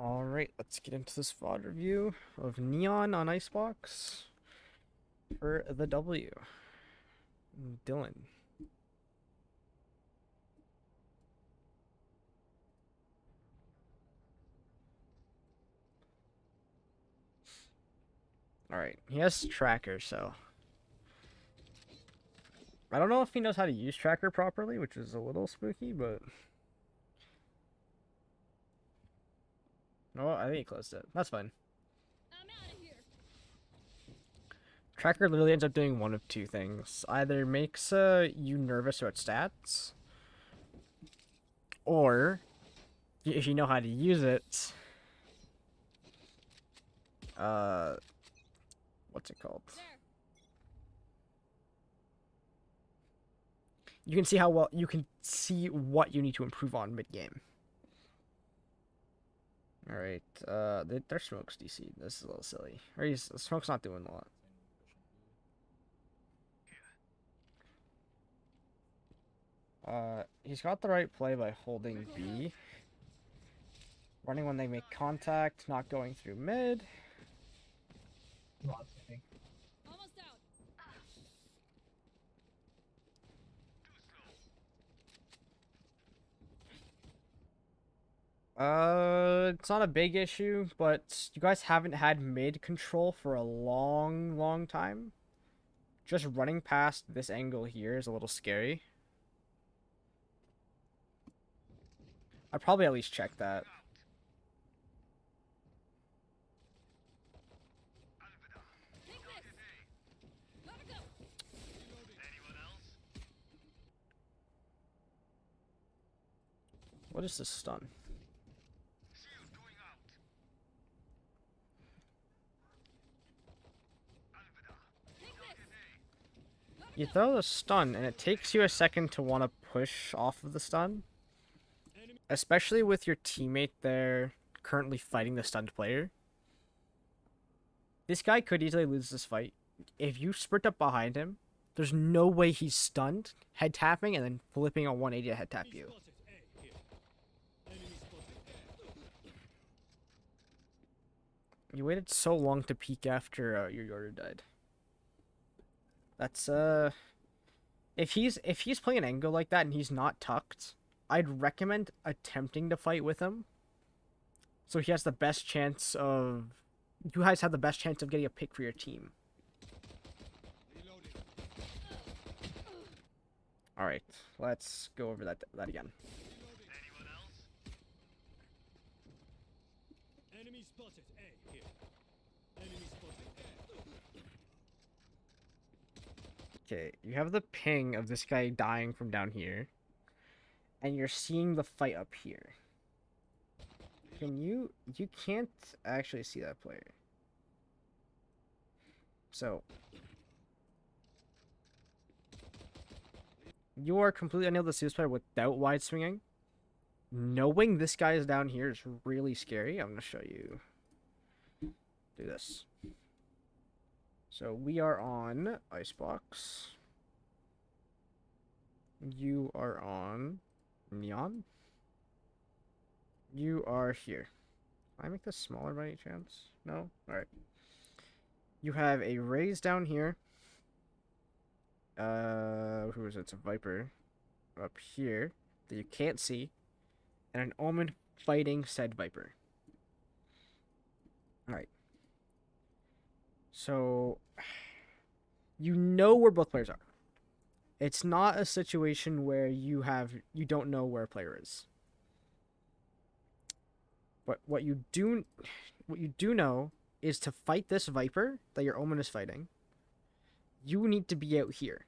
Alright, let's get into this VOD review of Neon on Icebox for the W. Dylan. Alright, he has Tracker, so I don't know if he knows how to use Tracker properly, which is a little spooky, but oh, I think he closed it. That's fine. Tracker literally ends up doing one of two things. Either makes you nervous about stats, or if you know how to use it, what's it called? You can see how well you can see what you need to improve on mid game. All right, their smoke's DC. This is a little silly. Or smoke's not doing a lot. He's got the right play by holding B, running when they make contact, not going through mid. It's not a big issue, but you guys haven't had mid control for a long time. Just running past this angle here is a little scary. I'd probably at least check that. What is this stun? You throw the stun, and it takes you a second to want to push off of the stun. Especially with your teammate there currently fighting the stunned player. This guy could easily lose this fight. If you sprint up behind him, there's no way he's stunned, head tapping, and then flipping a 180 to head tap you. You waited so long to peek after your Yoru died. That's if he's playing an angle like that and he's not tucked, I'd recommend attempting to fight with him. So he has the best chance of you guys have the best chance of getting a pick for your team. All right, let's go over that again. Enemy spotted A here. Enemy spotted A. Okay, you have the ping of this guy dying from down here, and you're seeing the fight up here. You can't actually see that player. So you are completely unable to see this player without wide swinging. Knowing this guy is down here is really scary. I'm gonna show you. Do this. So we are on Icebox. You are on Neon. You are here. Can I make this smaller by any chance? No? Alright. You have a Raze down here. Who is it? It's a Viper. Up here. That you can't see. And an Omen fighting said Viper. Alright. So, you know where both players are. It's not a situation where you don't know where a player is. But what you do know is to fight this Viper that your Omen is fighting, you need to be out here.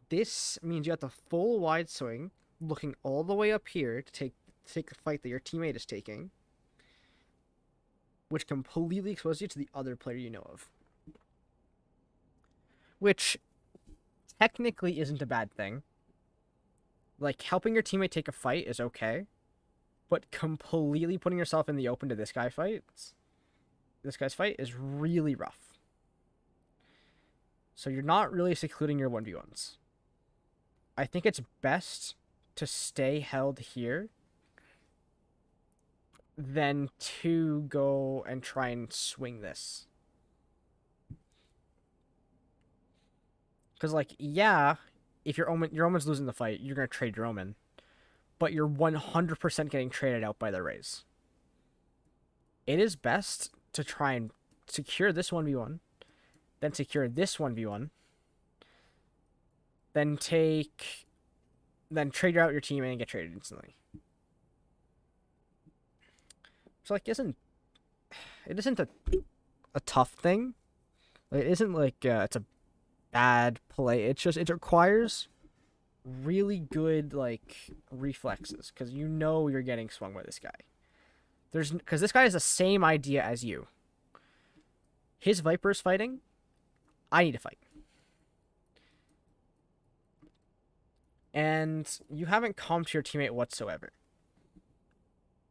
This means you have to full wide swing, looking all the way up here to take the fight that your teammate is taking, which completely exposes you to the other player you know of. Which technically isn't a bad thing. Like, helping your teammate take a fight is okay, but completely putting yourself in the open to this guy's fight is really rough. So you're not really secluding your 1v1s. I think it's best to stay held here than to go and try and swing this. Because, like, yeah, if your Omen's losing the fight, you're going to trade your Omen. But you're 100% getting traded out by the Raze. It is best to try and secure this 1v1, then secure this 1v1, then trade out your team and get traded instantly. So, like, it isn't a tough thing. It isn't like it's a bad play. It's just, it requires really good, like, reflexes, because you know you're getting swung by this guy. Because this guy has the same idea as you. His Viper's fighting. I need to fight. And you haven't come to your teammate whatsoever.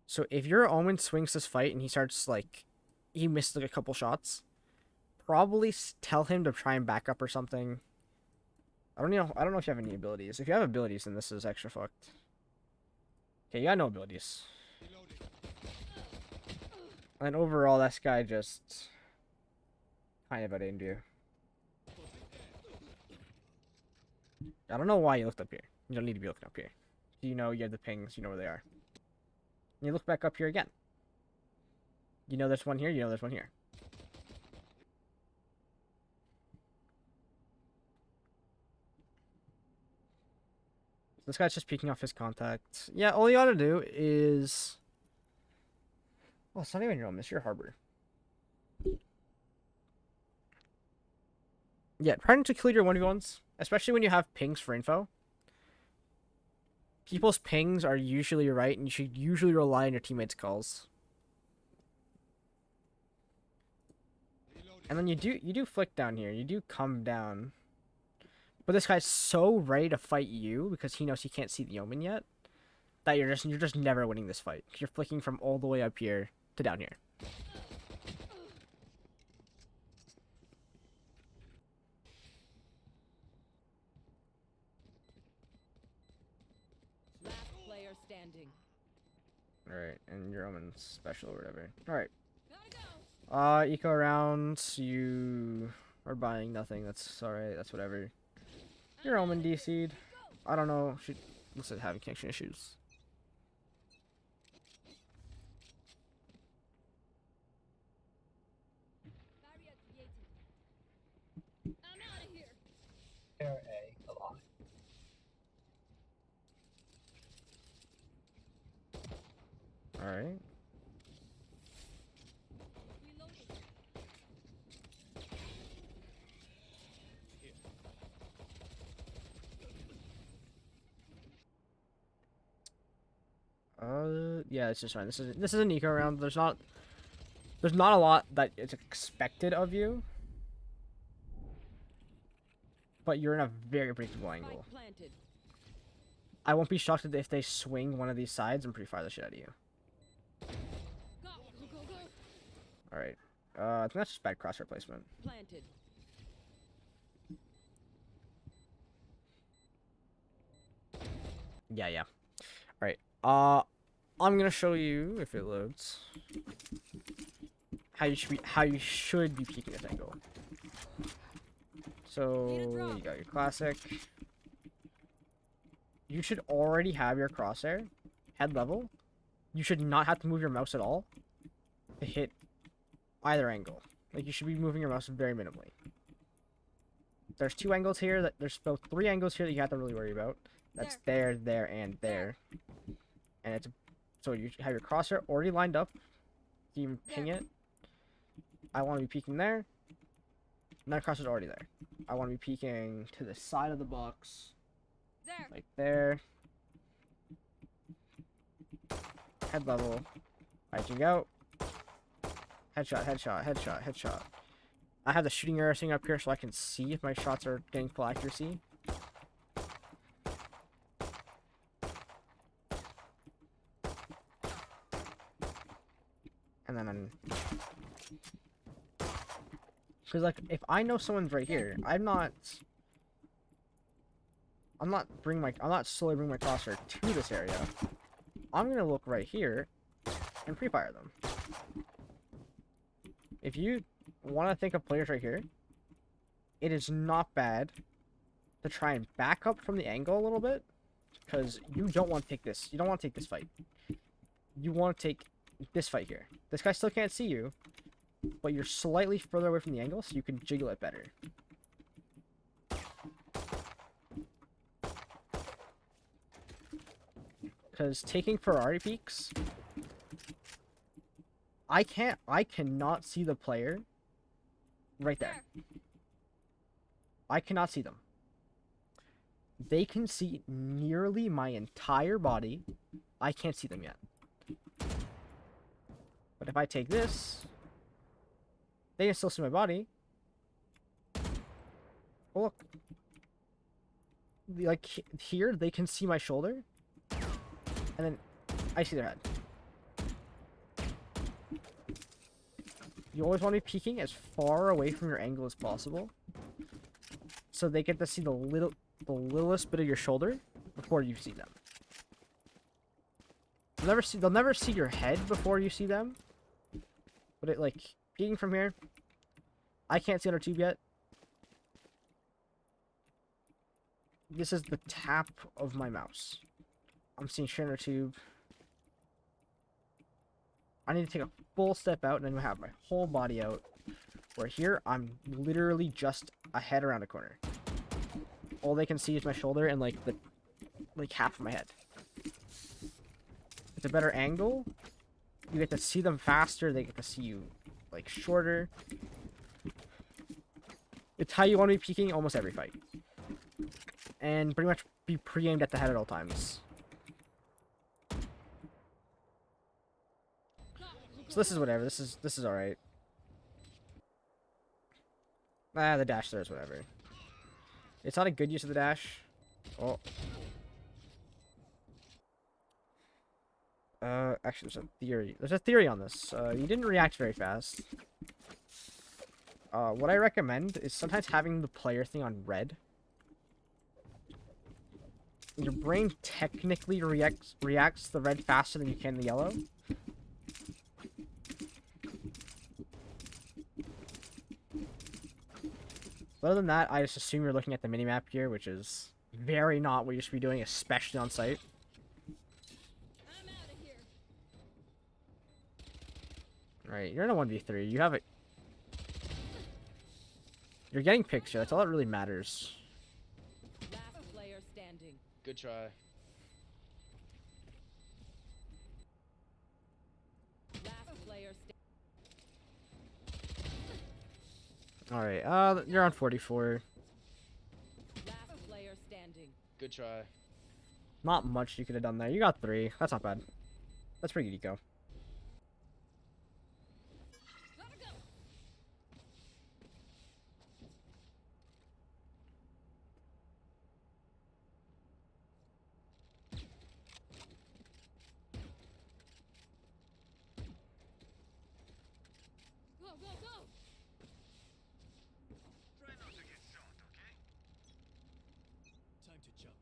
So if your Omen swings this fight and he starts, like, he missed, like, a couple shots, probably tell him to try and back up or something. I don't know if you have any abilities. If you have abilities, then this is extra fucked. Okay, you got no abilities. And overall, this guy just kind of outaimed you. I don't know why you looked up here. You don't need to be looking up here. You know you have the pings. You know where they are. And you look back up here again. You know there's one here. You know there's one here. This guy's just peeking off his contacts. Yeah, all you gotta do is... Oh, it's not even your home. It's your harbor. Yeah, try to clear your 1v1s. Especially when you have pings for info. People's pings are usually right, and you should usually rely on your teammates' calls. And then you do flick down here. You do come down. But this guy's so ready to fight you because he knows he can't see the Omen yet that you're just never winning this fight. You're flicking from all the way up here to down here. Last player standing. Alright, and your Omen's special or whatever. Alright. Eco rounds, you are buying nothing. That's alright, that's whatever. Your Omen DC'd. I don't know. She looks like having connection issues. Alright. Yeah, this is fine. This is an eco round. There's not a lot that is expected of you. But you're in a very predictable angle. I won't be shocked if they swing one of these sides and pre-fire the shit out of you. Alright. I think that's just bad crosshair placement. Yeah. Alright. I'm gonna show you, if it loads, how you should be peeking this angle. So you got your classic. You should already have your crosshair head level. You should not have to move your mouse at all to hit either angle. Like, you should be moving your mouse very minimally. There's two angles here. There's both three angles here that you have to really worry about. That's there, and there. And it's so you have your crosshair already lined up. You even ping it. I want to be peeking there. My crosshair's already there. I want to be peeking to the side of the box. Like there. Head level. Edging out. Headshot. I have the shooting arrow thing up here so I can see if my shots are getting full accuracy. And then because, like, if I know someone's right here, I'm not slowly bringing my crosshair to this area. I'm gonna look right here and pre-fire them. If you want to think of players right here, it is not bad to try and back up from the angle a little bit, because you don't want to take this. You don't want to take this fight. You want to take this fight here. This guy still can't see you, but you're slightly further away from the angle, so you can jiggle it better. Because taking Ferrari peaks, I cannot see the player right there. I cannot see them. They can see nearly my entire body. I can't see them yet. But if I take this, they can still see my body. Oh, look. Like, here, they can see my shoulder. And then I see their head. You always want to be peeking as far away from your angle as possible, so they get to see the littlest bit of your shoulder before you see them. They'll never see your head before you see them. But it, like, peeking from here, I can't see on our tube yet. This is the tap of my mouse. I'm seeing Shinner tube. I need to take a full step out and then have my whole body out. Where here, I'm literally just a head around a corner. All they can see is my shoulder and like half of my head. It's a better angle. You get to see them faster. They get to see you like shorter. It's how you want to be peeking almost every fight. And pretty much be pre-aimed at the head at all times. So this is whatever. This is alright. Ah, the dash there is whatever. It's not a good use of the dash. Oh. Actually, there's a theory. There's a theory on this. You didn't react very fast. What I recommend is sometimes having the player thing on red. Your brain technically reacts the red faster than you can the yellow. But other than that, I just assume you're looking at the minimap here, which is very not what you should be doing, especially on site. Alright, you're in a 1v3. You have it. You're getting picture. That's all that really matters. Last player standing. Good try. Last player Alright, you're on 44. Last player standing. Good try. Not much you could have done there. You got 3. That's not bad. That's pretty good, Eco. Go, go, go! Try not to get shot, okay? Time to jump.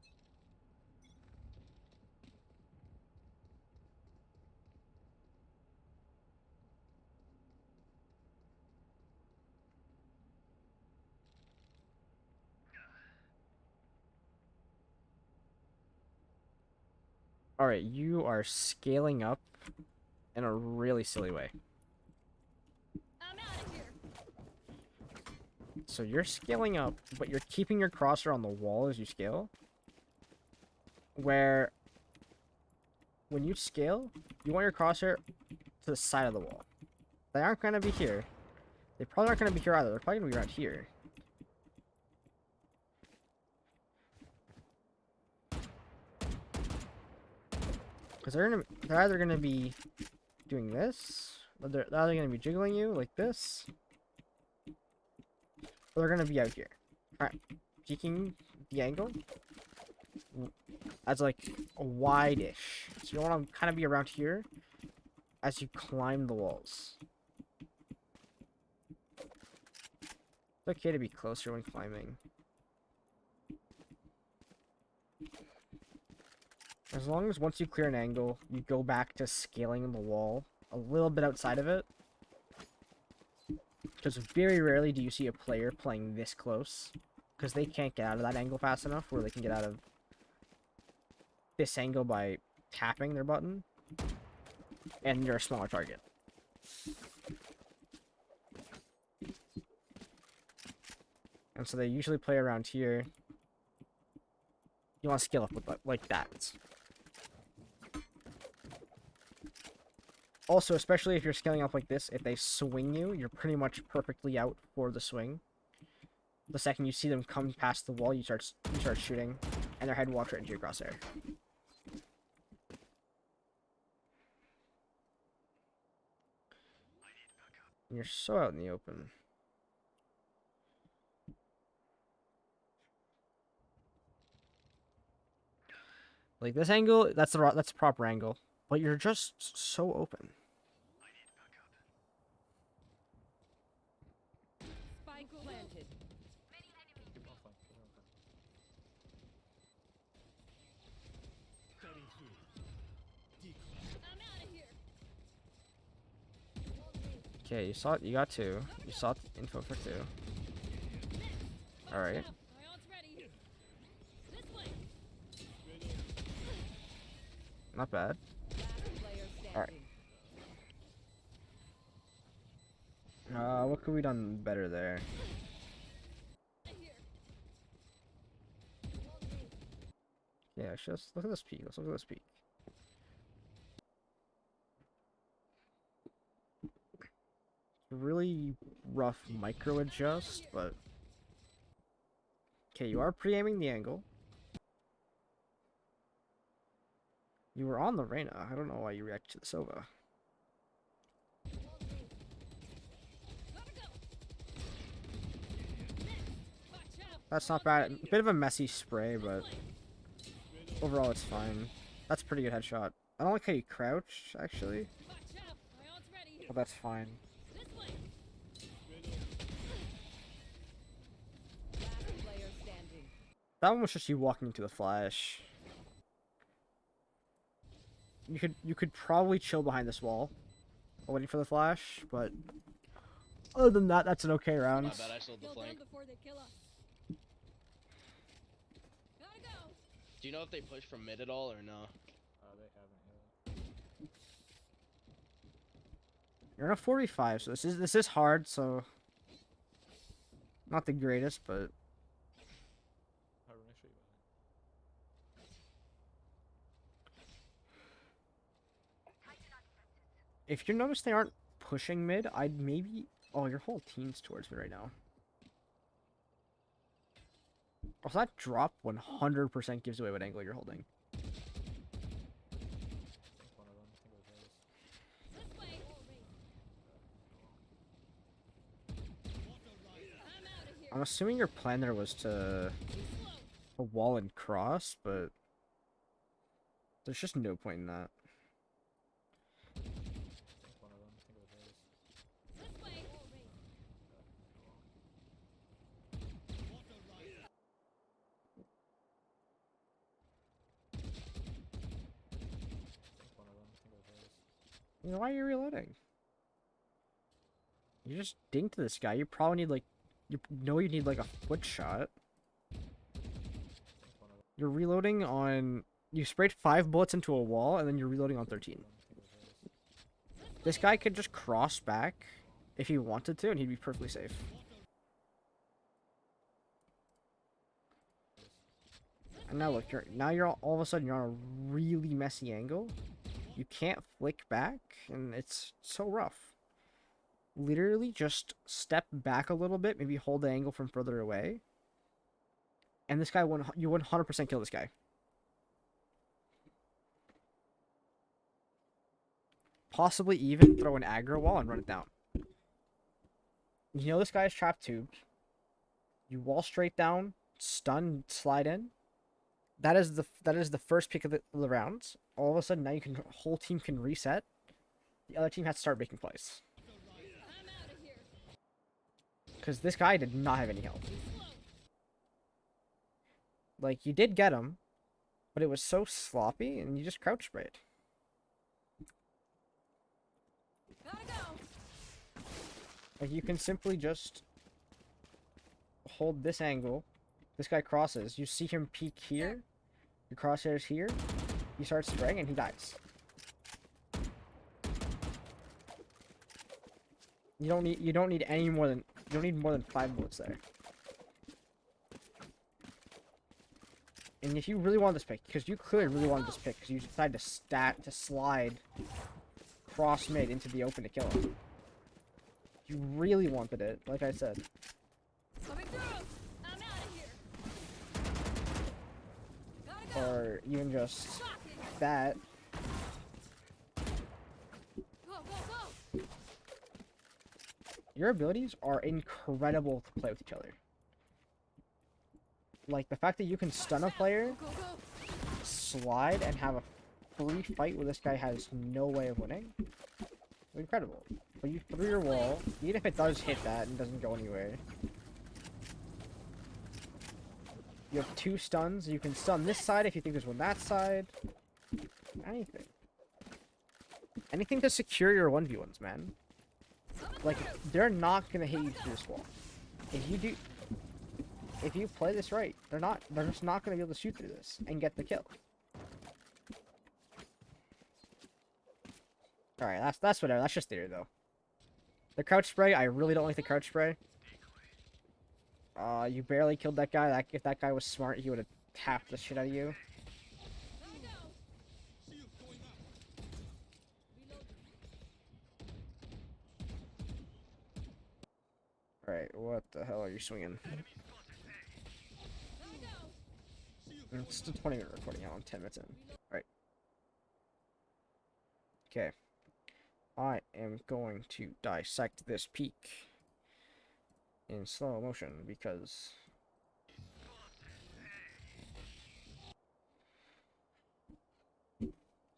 Alright, you are scaling up in a really silly way. I'm out of here. So you're scaling up, but you're keeping your crosshair on the wall as you scale. Where, when you scale, you want your crosshair to the side of the wall. They aren't going to be here. They probably aren't going to be here either. They're probably going to be around here. Because they're either going to be doing this, or they're either going to be jiggling you like this, or they're going to be out here. Alright, peeking the angle as like a wide-ish. So you want to kind of be around here as you climb the walls. It's okay to be closer when climbing. As long as once you clear an angle, you go back to scaling the wall a little bit outside of it. Because very rarely do you see a player playing this close. Because they can't get out of that angle fast enough where they can get out of this angle by tapping their button. And you're a smaller target. And so they usually play around here. You want to scale up with like that. Also, especially if you're scaling up like this, if they swing you, you're pretty much perfectly out for the swing. The second you see them come past the wall, you start shooting, and their head walks right into your crosshair. And you're so out in the open. Like this angle, that's the proper angle, but you're just so open. Spike planted. I'm out of here. Okay, you saw it. You got two. You saw info for two. All right. My ult's ready. This way. Not bad. Last player standing. Alright. What could we done better there? Yeah, just look at this peak. Let's look at this peak. Really rough micro adjust, but okay, you are pre-aiming the angle. You were on the Reyna. I don't know why you reacted to the Sova. That's not bad. A bit of a messy spray, but overall it's fine. That's a pretty good headshot. I don't like how you crouched, actually. But that's fine. Last player standing. That one was just you walking into the flash. You could probably chill behind this wall, waiting for the flash, but other than that, that's an okay round. My bad, I sold the flank. Before they kill us. Gotta go. Do you know if they push from mid at all or no? They haven't yet. You're in a 45, so this is hard. So not the greatest, but How are show you if you notice they aren't pushing mid, I'd maybe. Oh, your whole team's towards me right now. Also, that drop 100% gives away what angle you're holding. one of them? I think it was his. This way. I'm out of here. I'm assuming your plan there was to a wall and cross, but there's just no point in that. I think one of them. I think it was his. This way. I think one of them. I think it was his. You know, why are you reloading? You just dinked this guy. You probably need like, you need like a foot shot. I think one of them. You're reloading on. You sprayed 5 bullets into a wall, and then you're reloading on 13. I think it was his. This guy could just cross back if he wanted to, and he'd be perfectly safe. And now look, you're all of a sudden you're on a really messy angle. You can't flick back, and it's so rough. Literally just step back a little bit, maybe hold the angle from further away. And this guy, you 100% kill this guy. Possibly even throw an aggro wall and run it down. You know this guy is trap tubed. You wall straight down, stun, slide in. That is the first pick of the rounds. All of a sudden now whole team can reset. The other team has to start making plays. I'm out of here. Because this guy did not have any health. Like, you did get him, but it was so sloppy and you just crouch sprayed. Like, you can simply just hold this angle. This guy crosses. You see him peek here. Your crosshair's here. He starts spraying and he dies. You don't need any more than you don't need more than 5 bullets there. And if you really want this pick, because you clearly really wanted this pick, because you decided to slide cross mid into the open to kill him. You really wanted it, like I said. Coming through. I'm out of here. Gotta go. Or even just Shocking. that. Go, go, go. Your abilities are incredible to play with each other. Like, the fact that you can stun a player, Go, go, go. slide, and have a free fight where this guy has no way of winning. Incredible. But you threw your wall, even if it does hit that and doesn't go anywhere. You have 2 stuns. You can stun this side if you think there's one that side. Anything. Anything to secure your 1v1s, man. Like, they're not gonna hit you through this wall. If you play this right, they're just not gonna be able to shoot through this and get the kill. Alright, that's whatever. That's just theory, though. The crouch spray, I really don't like the crouch spray. You barely killed that guy. If that guy was smart, he would have tapped the shit out of you. Gotta go. Reload. Alright, what the hell are you swinging? Gotta go. It's still 20-minute recording now. I'm 10 minutes in. Alright. Okay. I am going to dissect this peak in slow motion because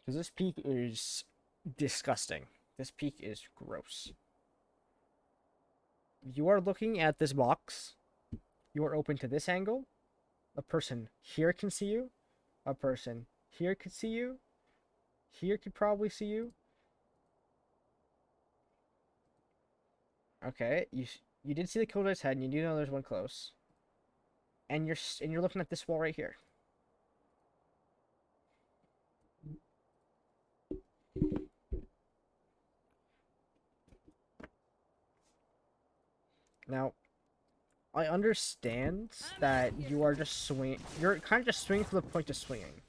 this peak is disgusting. This peak is gross. You are looking at this box. You are open to this angle. A person here can see you. A person here could see you. Here could probably see you. Okay, you did see the killjoy's head, and you do know there's one close. And you're looking at this wall right here. Now, I understand that you are just you're kind of just swinging for the point of swinging.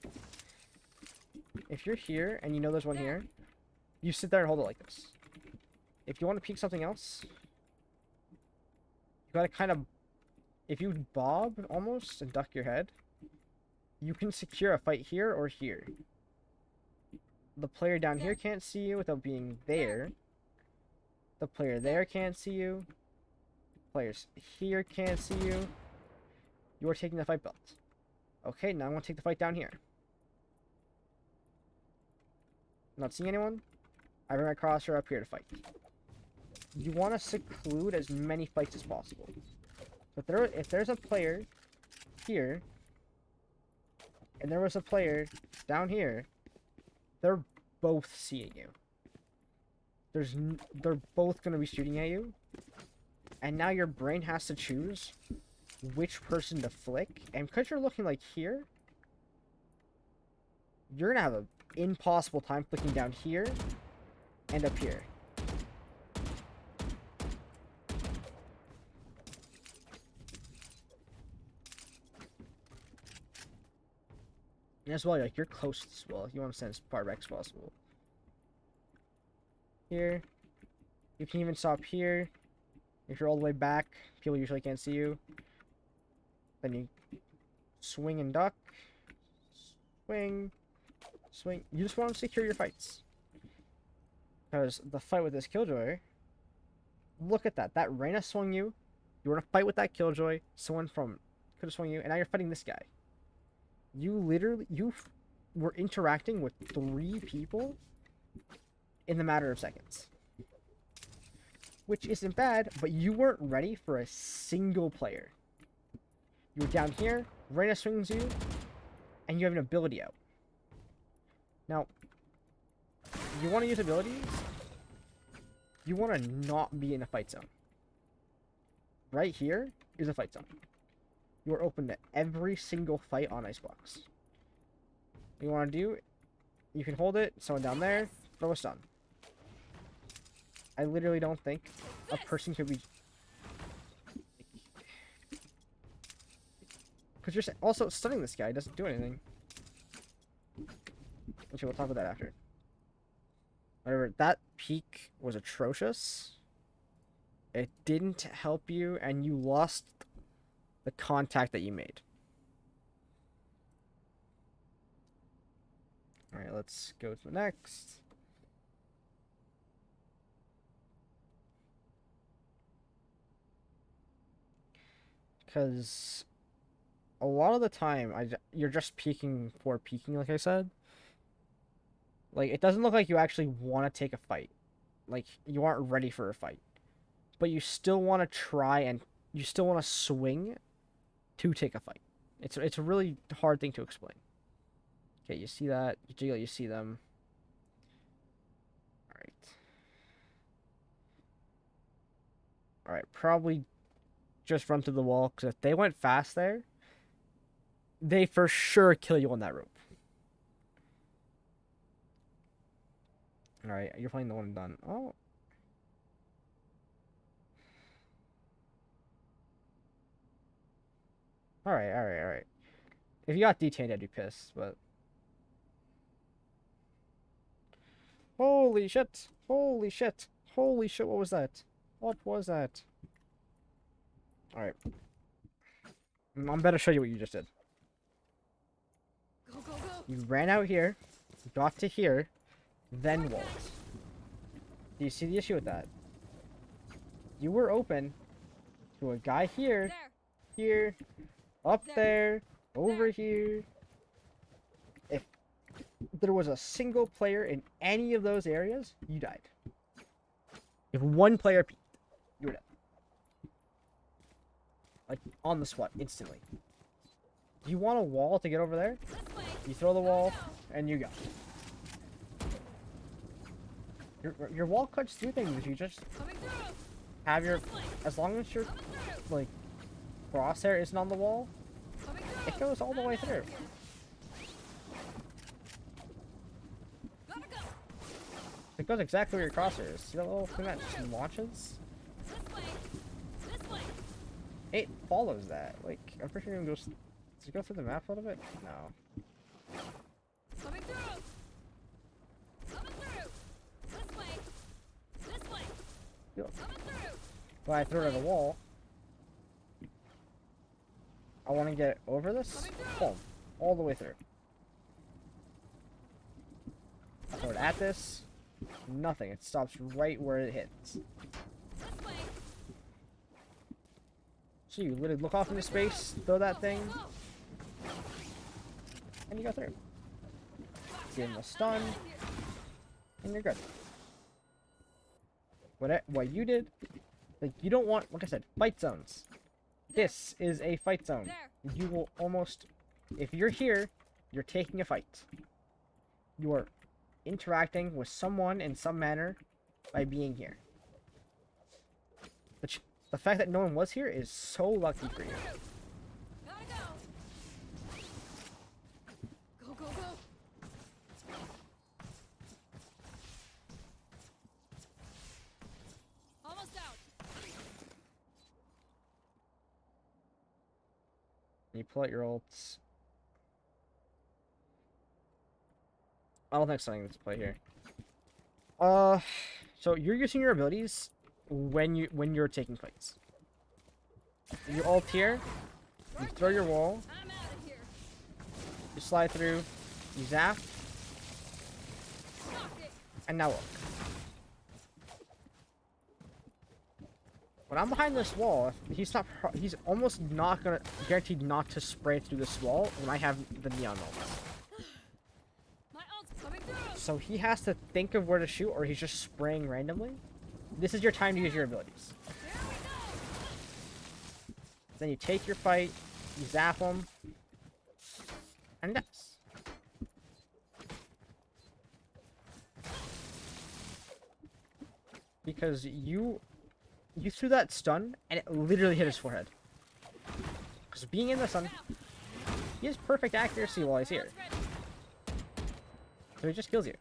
If you're here and you know there's one here, you sit there and hold it like this. If you want to peek something else, you gotta kind of, if you bob almost and duck your head, you can secure a fight here or here. The player down here can't see you without being there. The player there can't see you. Players here can't see you. You are taking the fight belt. Okay, now I'm gonna take the fight down here. Not seeing anyone? I bring my crosshair up here to fight. You want to seclude as many fights as possible. So if there's a player here, and there was a player down here, they're both seeing you. They're both gonna be shooting at you. And now your brain has to choose which person to flick. And because you're looking like here, you're going to have an impossible time flicking down here and up here. And as well, like, you're close to this wall. You want to send as far back as possible. Here. You can even stop here. If you're all the way back, people usually can't see you. Then you swing and duck. Swing. Swing. You just want to secure your fights. Because the fight with this Killjoy, look at that. That Reyna swung you. You want to fight with that Killjoy. Someone from could have swung you. And now you're fighting this guy. You were interacting with 3 people in the matter of seconds. Which isn't bad, but you weren't ready for a single player. You were down here, Reyna swings you, and you have an ability out. Now, you want to use abilities, you want to not be in a fight zone. right here is a fight zone. You are open to every single fight on Icebox. You want to do, you can hold it, someone down there, throw a stun. I literally don't think a person could be... Because you're also stunning this guy, doesn't do anything. Okay, we'll talk about that after. Whatever, that peak was atrocious. It didn't help you, and you lost the contact that you made. Alright, let's go to the next. Because a lot of the time, you're just peeking for peeking, like I said. Like, it doesn't look like you actually want to take a fight. Like, you aren't ready for a fight. But you still want to try, and you still want to swing to take a fight. It's a really hard thing to explain. Okay, you see that. You jiggle, you see them. Alright. Alright, probably just run through the wall, because if they went fast there, they for sure kill you on that rope. Alright, you're playing the one and done. Oh. Alright. If you got detained, I'd be pissed, but... Holy shit! Holy shit! Holy shit, what was that? What was that? Alright. I'm better show you what you just did. Go, go, go. You ran out here, got to here, then walled. Do you see the issue with that? You were open to a guy here, There. here, up there, over here. If there was a single player in any of those areas, you died. If one player peeked, you were dead. Like, on the spot, instantly. Do you want a wall to get over there? This way. You throw the wall, Go. and you go. Your wall cuts do things if you just Coming through. have your... This way. As long as your, Coming through. like, crosshair isn't on the wall, Coming it through. goes all the way through. Gotta go. It goes exactly where your crosshair is. See that little thing that just launches? This way. This way. It follows that. Like, I'm pretty sure it goes... Does it go through the map a little bit? No. Coming through. Coming through. This way. This way. Yep. Coming through. When I throw it at the wall, I want to get over this. Boom. All the way through. I throw it at this. Nothing. It stops right where it hits. This way. So you literally look off into space, throw that thing, Go, go. and you go through. Watch Give him a out. stun, and you're good. What you did, like, you don't want, like I said, fight zones. This is a fight zone. There. You will almost, if you're here, you're taking a fight. You are interacting with someone in some manner by being here. The fact that no one was here is so lucky for you. Gotta go. Go, go, go. Almost out. You pull out your ults. I don't think something to play here. So you're using your abilities when you're taking fights. You ult here, you throw your wall, I'm out of here. you slide through, you zap, Knocked it. and now ult. When I'm behind this wall, he's almost not gonna, guaranteed not to spray through this wall when I have the neon ult. My ult's coming through. So he has to think of where to shoot, or he's just spraying randomly. This is your time to use your abilities. Here we go. Then you take your fight, you zap him, and that's. Because you You threw that stun, and it literally hit his forehead. Because being in the sun, he has perfect accuracy while he's My here. ult's ready. So he just kills you.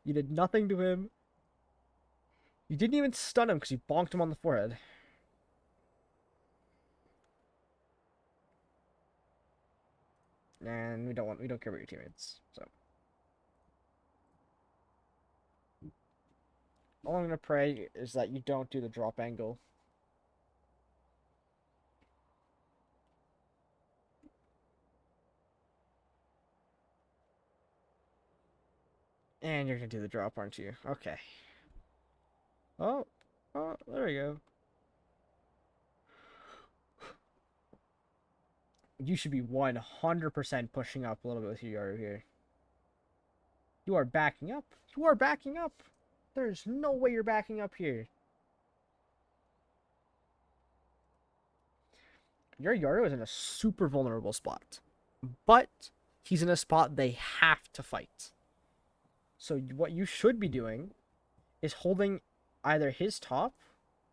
You did nothing to him. You didn't even stun him because you bonked him on the forehead. And we don't care about your teammates. So all I'm gonna pray is that you don't do the drop angle. And you're gonna do the drop, aren't you? Okay. Oh, there we go. You should be 100% pushing up a little bit with your Yoru here. You are backing up. You are backing up. There's no way you're backing up here. Your Yoru is in a super vulnerable spot. But he's in a spot they have to fight. So what you should be doing is holding either his top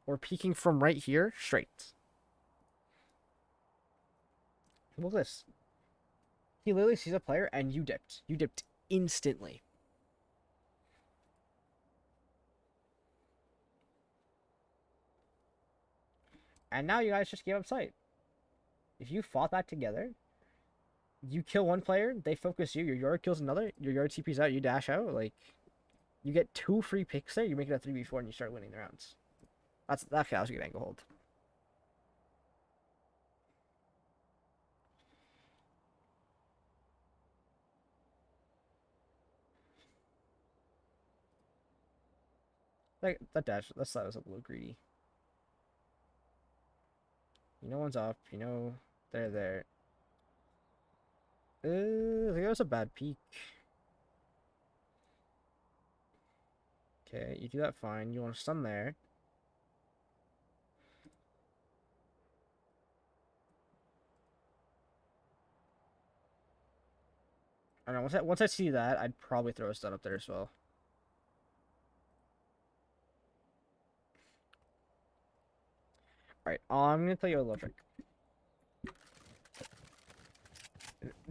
or peeking from right here straight. Look at this. He literally sees a player and you dipped. You dipped instantly. And now you guys just gave up sight. If you fought that together, you kill one player, they focus you, your Yoru kills another, your Yoru TP's out, you dash out, like, you get 2 free picks there, you make it a 3v4 and you start winning the rounds. That was a good angle hold. Like, that dash, that slide was a little greedy. You know one's up, you know they're there. I think that was a bad peek. Okay, you do that fine. You want to stun there. I don't know, once I see that, I'd probably throw a stun up there as well. Alright, I'm gonna tell you a little trick.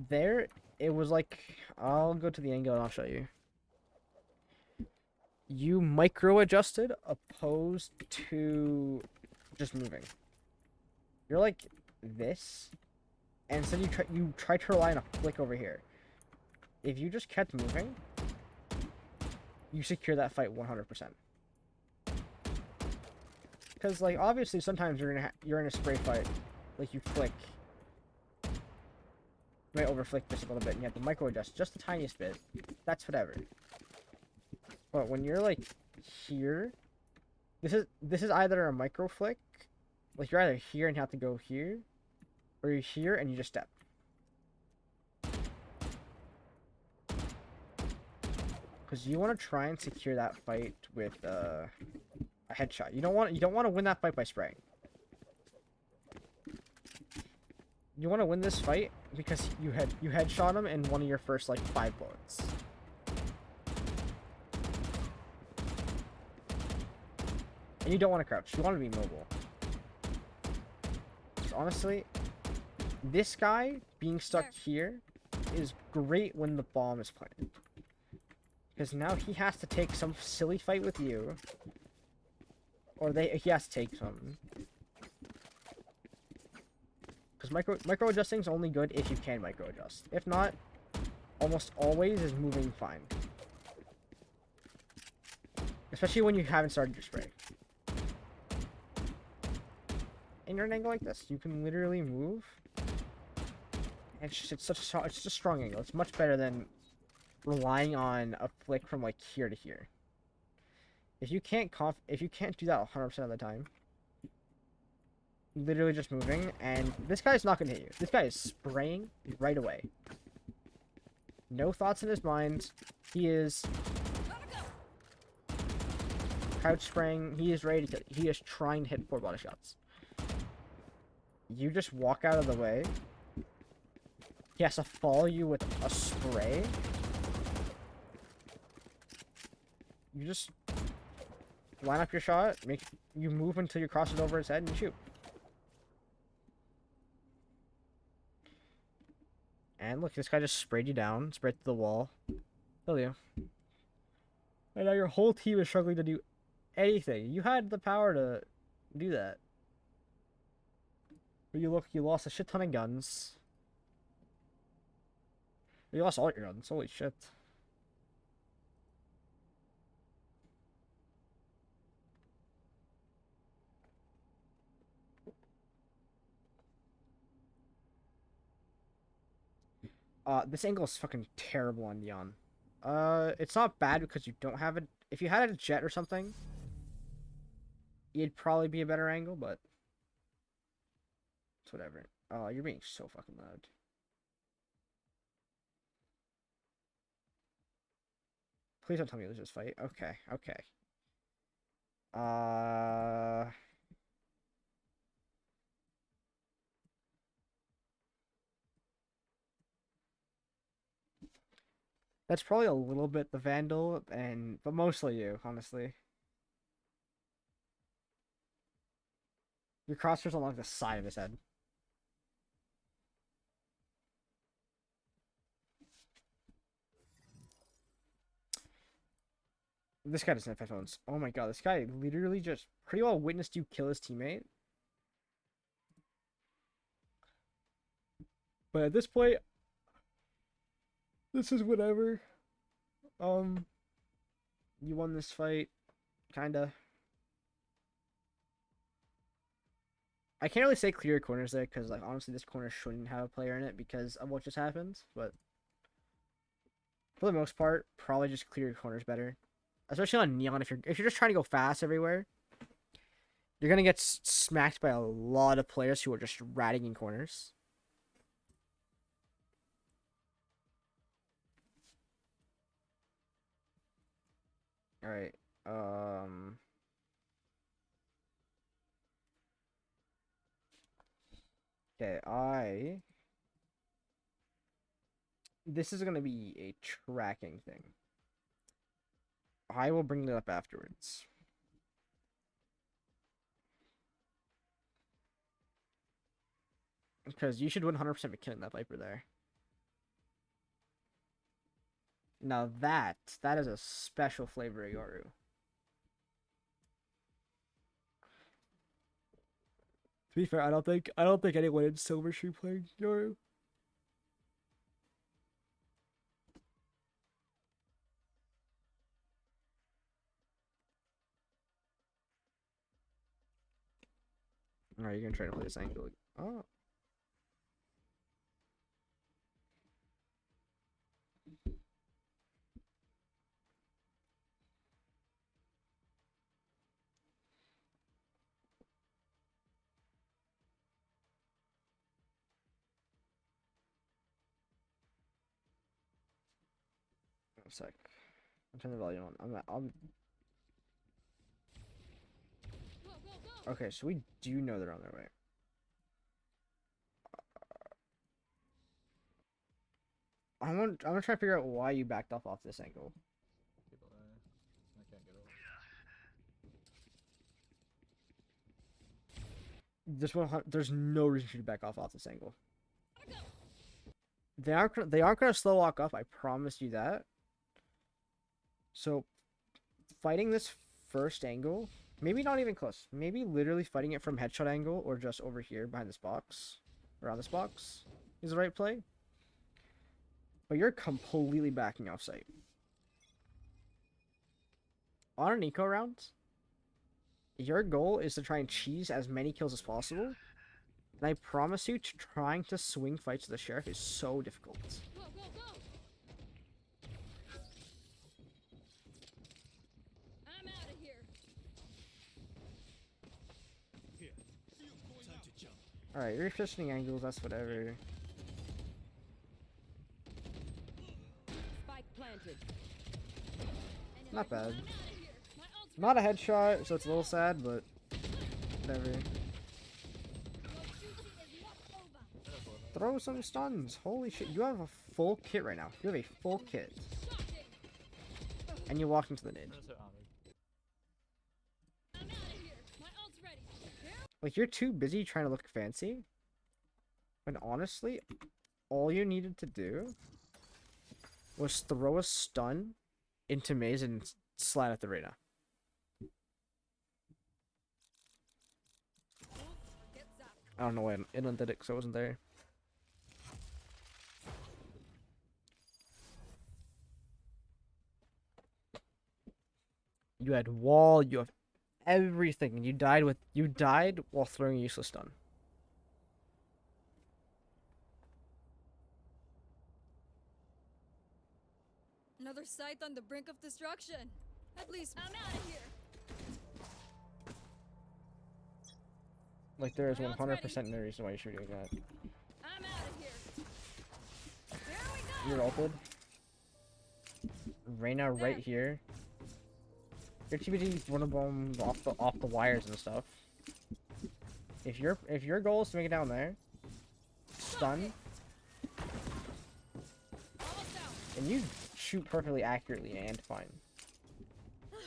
There, it was like, I'll go to the angle and I'll show you. You micro adjusted opposed to just moving. You're like this, and instead you try to rely on a flick over here. If you just kept moving, you secure that fight 100%. Because like obviously sometimes you're in a spray fight, like you flick. You might overflick just a little bit and you have to micro adjust just the tiniest bit. That's whatever. But when you're like here, this is either a micro flick, like you're either here and have to go here, or you're here and you just step. Because you want to try and secure that fight with a headshot. You don't want to win that fight by spraying. You want to win this fight because you headshot him in one of your first like 5 bullets. And you don't want to crouch. You want to be mobile. So honestly, this guy being stuck here is great when the bomb is planted. Because now he has to take some silly fight with you. Or he has to take some. Because micro adjusting is only good if you can micro adjust. If not, almost always is moving fine. Especially when you haven't started your spray. And you're at an angle like this, you can literally move. And it's just a strong angle. It's much better than relying on a flick from like here to here. If you can't do that 100% of the time, literally just moving, and this guy's not gonna hit you. This guy is spraying right away. No thoughts in his mind. He is crouch spraying. He is ready to. He is trying to hit 4 body shots. You just walk out of the way. He has to follow you with a spray. You just line up your shot, you move until you cross it over his head and you shoot. And look, this guy just sprayed you down, sprayed through the wall. Kill you. And now your whole team is struggling to do anything. You had the power to do that. But you lost a shit ton of guns. You lost all your guns, holy shit. This angle is fucking terrible on Neon. It's not bad because you don't have it. If you had a jet or something, it'd probably be a better angle, but it's whatever. Oh, you're being so fucking loud. Please don't tell me you lose this fight. Okay, okay. That's probably a little bit the Vandal, but mostly you, honestly. Your crosshair's along the side of his head. This guy doesn't have headphones. Oh my god, this guy literally just pretty well witnessed you kill his teammate. But at this point, this is whatever. You won this fight, kinda. I can't really say clear corners there, because, like, honestly, this corner shouldn't have a player in it because of what just happened, but for the most part, probably just clear corners better. Especially on Neon, if you're just trying to go fast everywhere, you're gonna get smacked by a lot of players who are just ratting in corners. All right. Okay, this is gonna be a tracking thing. I will bring that up afterwards. Because you should 100% be killing that Viper there. Now that is a special flavor of Yoru. To be fair, I don't think anyone in Silver should play Yoru. Alright, you're gonna try to play this angle. Oh. A sec. I'm turning the volume on. I'm Go, go, go! Okay, so we do know they're on their way. I'm gonna try to figure out why you backed off this angle. People there. I can't get over. There's no reason for you to back off this angle. Gotta go! They aren't gonna slow walk up. I promise you that. So, fighting this first angle, maybe not even close. Maybe literally fighting it from headshot angle or just over here behind this box, around this box, is the right play. But you're completely backing off site. On an eco round, your goal is to try and cheese as many kills as possible. And I promise you, trying to swing fights with the sheriff is so difficult. Go, go, go! I'm out of here. Alright, you're positioning angles, that's whatever. Spike planted. Not bad. I'm out of here. My ult's Not a headshot, so it's a little sad, but whatever. Your duty is not over. Throw some stuns. Holy shit, you have a full kit right now. You have a full kit. Shocking. and you walk into the nade. I'm gonna sit on me. I'm out of here. My ult's ready. Here Like, you're too busy trying to look fancy. When honestly, all you needed to do was throw a stun into Maze and slide at the Reyna. get zapped. I don't know why Inland did it because I wasn't there. You had wall, you have everything, and you died while throwing a useless stun. Another site on the brink of destruction. At least I'm out of here. Like, there is My ult's ready. 100% no reason why you should be doing that. I'm out of here. Here we go. You're ulted. Reyna right here. You're too busy running them off the wires and stuff. If your goal is to make it down there, stun, Almost out. and you shoot perfectly accurately and fine. Here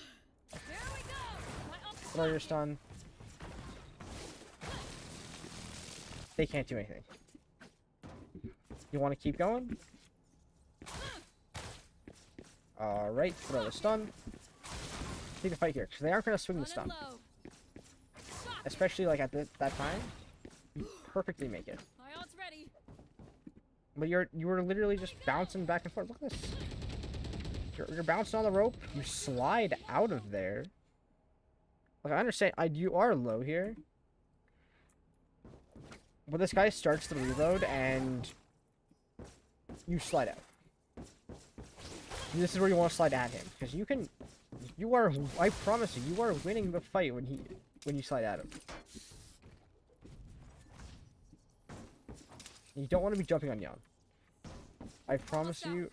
we go. My ult's Throw your blocking. stun. They can't do anything. You want to keep going? Alright, throw the stun. Take the fight here, because they aren't going to swing the Running stun. low. Fuck. Especially like at that time. You perfectly make it. My ult's ready. But you were literally just bouncing back and forth. Look at this. You're bouncing on the rope. You slide out of there. Like, I understand. You are low here. But this guy starts the reload and you slide out. And this is where you want to slide at him, because you are. I promise you are winning the fight when you slide at him. You don't want to be jumping on Yon. I promise you,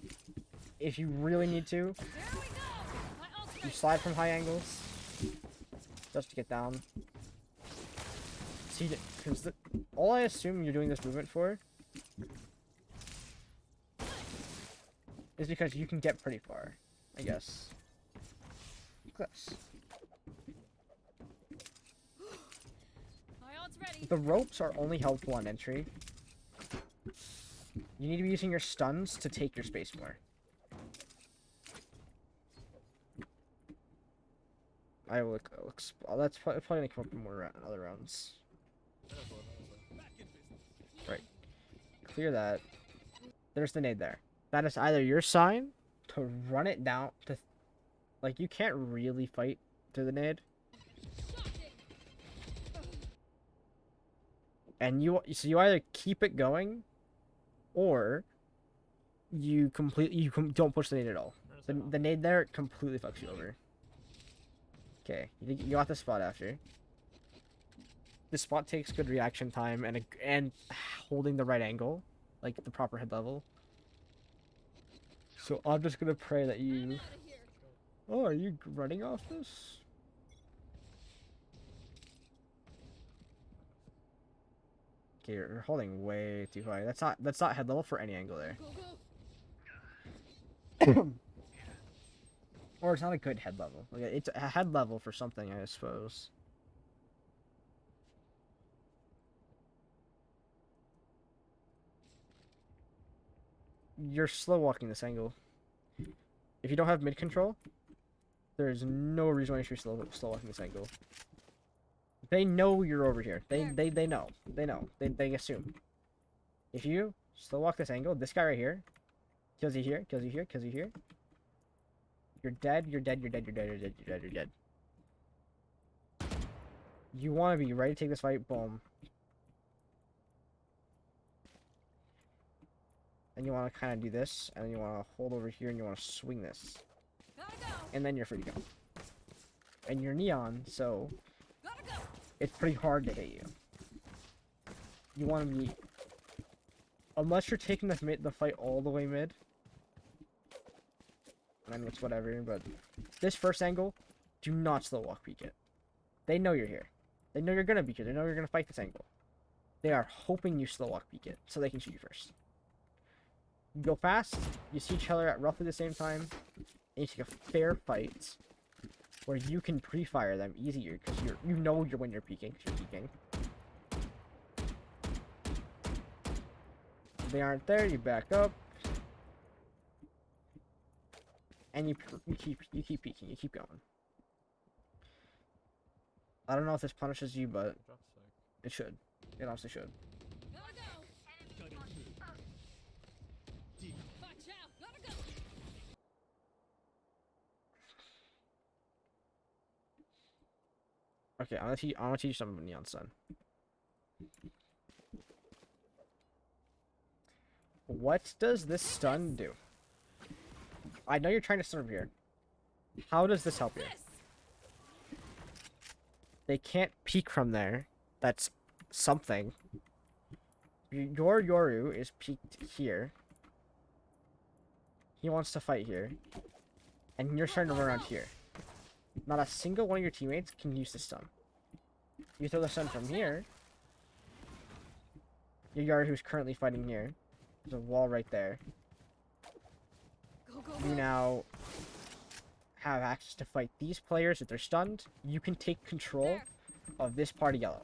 if you really need to, Here we go. My ult's you ready. slide from high angles just to get down. See, because all I assume you're doing this movement for is because you can get pretty far, I guess. Look at this. My ult's ready. The ropes are only helpful on entry. You need to be using your stuns to take your space more. I will that's probably gonna come up in other rounds. Right. Clear that. There's the nade there. That is either your sign to run it down to, like, you can't really fight to the nade, Shocking. and you either keep it going, or you don't push the nade at all. The nade there completely fucks you over. Okay, you got the spot after. The spot takes good reaction time and holding the right angle, like the proper head level. So I'm just gonna pray that I'm you. out of here. Oh, are you running off this? Okay, you're holding way too high. That's not head level for any angle there. Go, go. Or it's not a good head level. Like, it's a head level for something, I suppose. You're slow walking this angle. If you don't have mid control, there's no reason why you should be slow walking this angle. They know you're over here. They know. They know. They assume. If you slow walk this angle, this guy right here, kills you here, kills you here, kills you here. You're dead, you're dead, you're dead, you're dead, you're dead, you're dead, you're dead. You want to be ready to take this fight, boom. And you want to kind of do this, and then you want to hold over here, and you want to swing this. Gotta go. And then you're free to go. And you're neon, so Gotta go. it's pretty hard to hit you. You want to be... Unless you're taking the fight all the way mid. I mean, it's whatever, but this first angle, do not slow walk peek it. They know you're here. They know you're gonna be here. They know you're gonna fight this angle. They are hoping you slow walk peek it, so they can shoot you first. You go fast, you see each other at roughly the same time, and you take a fair fight where you can pre-fire them easier because you know you're when you're peeking. 'Cause you're peeking. If they aren't there, you back up, and you keep peeking. You keep going. I don't know if this punishes you, but Good job, Psych. it should. It honestly should. Gotta go. Watch out. Gotta go. Okay, I'm gonna teach you something about Neon Sun. What does this stun do? I know you're trying to stun over here. How does this help you? This. They can't peek from there. That's something. Your Yoru is peeked here. He wants to fight here. And you're starting to run around here. Not a single one of your teammates can use the stun. You throw the stun from here. Your Yoru who's currently fighting here. There's a wall right there. Go, go, You go. now have access to fight these players if they're stunned. You can take control There. of this part of yellow.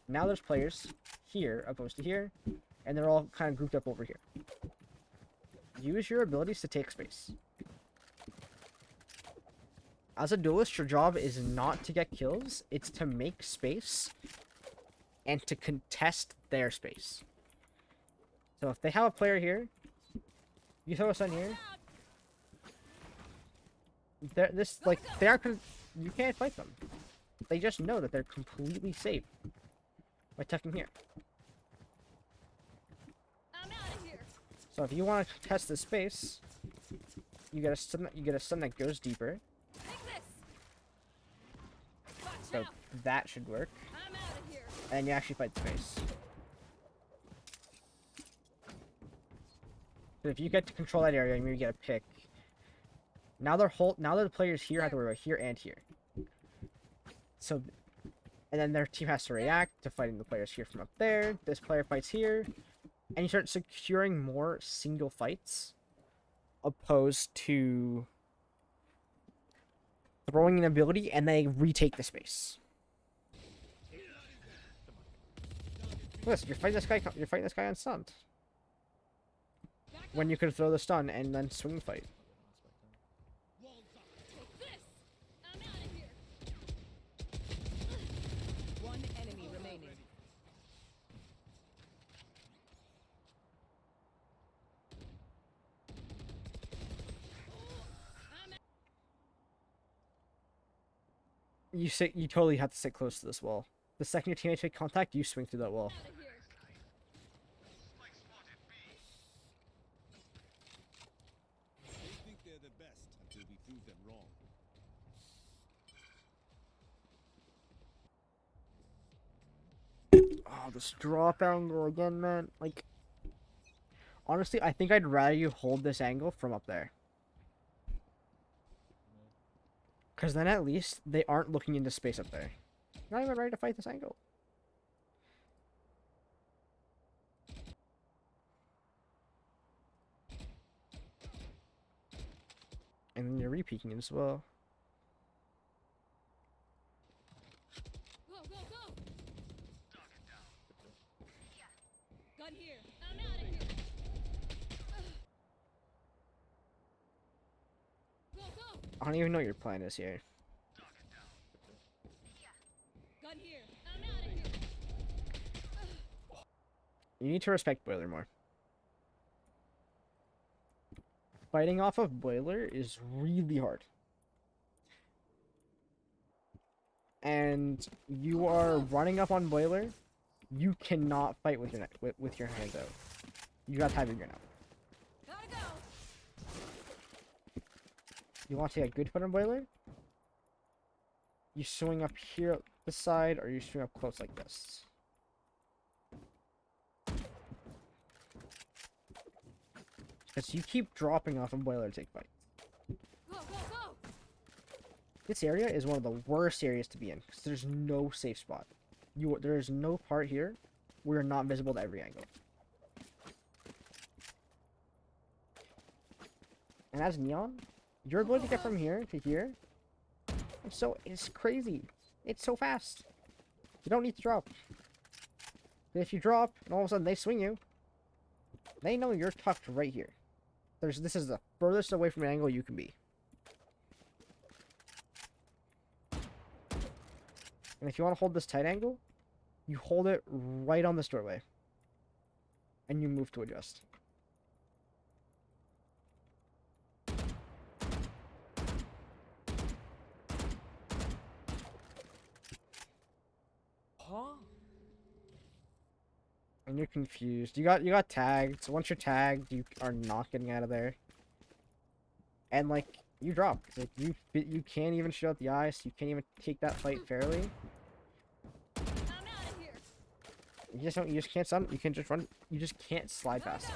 Now there's players here opposed to here, and they're all kind of grouped up over here. Use your abilities to take space. As a duelist, your job is not to get kills, it's to make space and to contest their space. So if they have a player here, you throw a stun here, Out. they aren't gonna, you can't fight them. They just know that they're completely safe by tucking here. I'm out of here. So if you want to test the space, you get a stun that goes deeper. Take this. Watch So out. that should work. I'm out of here. And you actually fight the space. But if you get to control that area, maybe get a pick. Now the players here have to worry about here and here. So, and then their team has to react to fighting the players here from up there. This player fights here, and you start securing more single fights, opposed to throwing an ability and they retake the space. Listen, you're fighting this guy. You're fighting this guy unstunned. Back When you could throw the stun and then swing fight. Take this. I'm out of here. One enemy remaining. You totally have to sit close to this wall. The second your teammates make contact, you swing through that wall. Out of here. Spike spotted B. They think they're the best until we prove them wrong. Oh, this drop angle again, man. Like, honestly, I think I'd rather you hold this angle from up there. Because then at least they aren't looking into space up there. You're not even ready to fight this angle. And then you're re-peeking it as well. Go, go, go. Gun here. I'm out of here. Go, go. I don't even know what your plan is here. Gun here. I'm out of here. You need to respect Boiler more. Fighting off of Boiler is really hard. And you are running up on Boiler. You cannot fight with your with your hands out. You gotta have your gun out. Gotta go. You want to take a good fight on Boiler? You swing up here up this side, or you swing up close like this. Because you keep dropping off on Boiler to take fight. Go, go, go. This area is one of the worst areas to be in because there's no safe spot. There is no part here where you're not visible to every angle. And as Neon, Your ability to get from here to here, it's crazy. It's so fast. You don't need to drop. But if you drop, and all of a sudden they swing you, they know you're tucked right here. This is the furthest away from an angle you can be. And if you want to hold this tight angle, you hold it right on this doorway. And you move to adjust. Huh? And you're confused. You got tagged. So once you're tagged, you are not getting out of there. And like you drop. Like you can't even shoot out the ice. You can't even take that fight fairly. I'm out of here. You just don't. You just can't stun. You can just run. You just can't slide past it.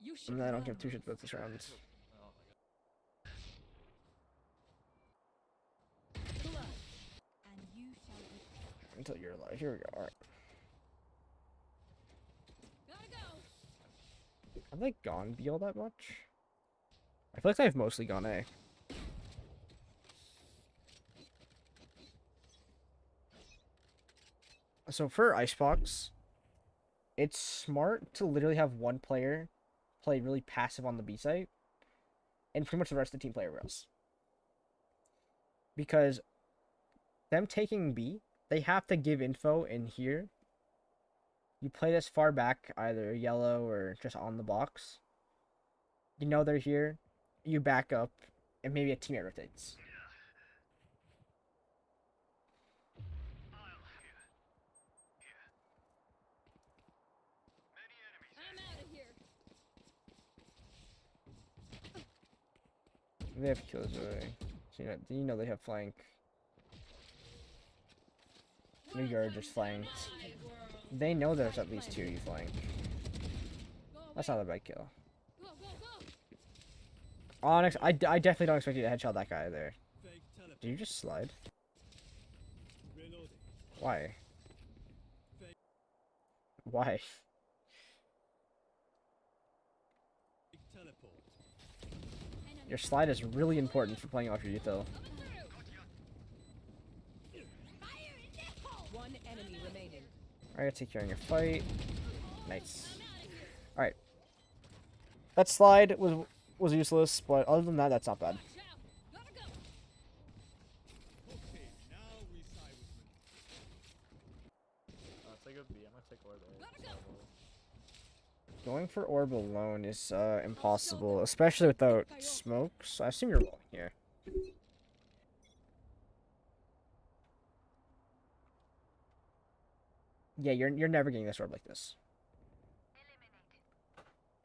You should And I don't run. give two shits about this round Oh my god. Blood. And you shall be. until you're alive. Here we go. All right. Gotta go. Have they gone B all that much? I feel like I've mostly gone A. So for Icebox, it's smart to literally have one player play really passive on the B site, and pretty much the rest of the team play everywhere else. Because them taking B, they have to give info in here. You play this far back, either yellow or just on the box. You know they're here. You back up, and maybe a teammate rotates. I'm out of here. They have kills away. So you know they have flank. New Yard just flanked. They know there's at least 2 of you flank. Go That's away. not a bad kill. Go, go, go. Onyx, I definitely don't expect you to headshot that guy there. Fake teleport. Did you just slide? Reloading. Why? Why? Fake teleport. Your slide is really important for playing off your util. One enemy remaining. Alright, take care of your fight. Nice. Alright. That slide was useless, but other than that, that's not bad. Watch out. Gotta go. Okay, now we side with me. Take a B. I'm gonna take orb A. Gotta so go. we'll- Going for orb alone is impossible, especially without smokes. I assume you're rolling here. Yeah, you're never getting this orb like this.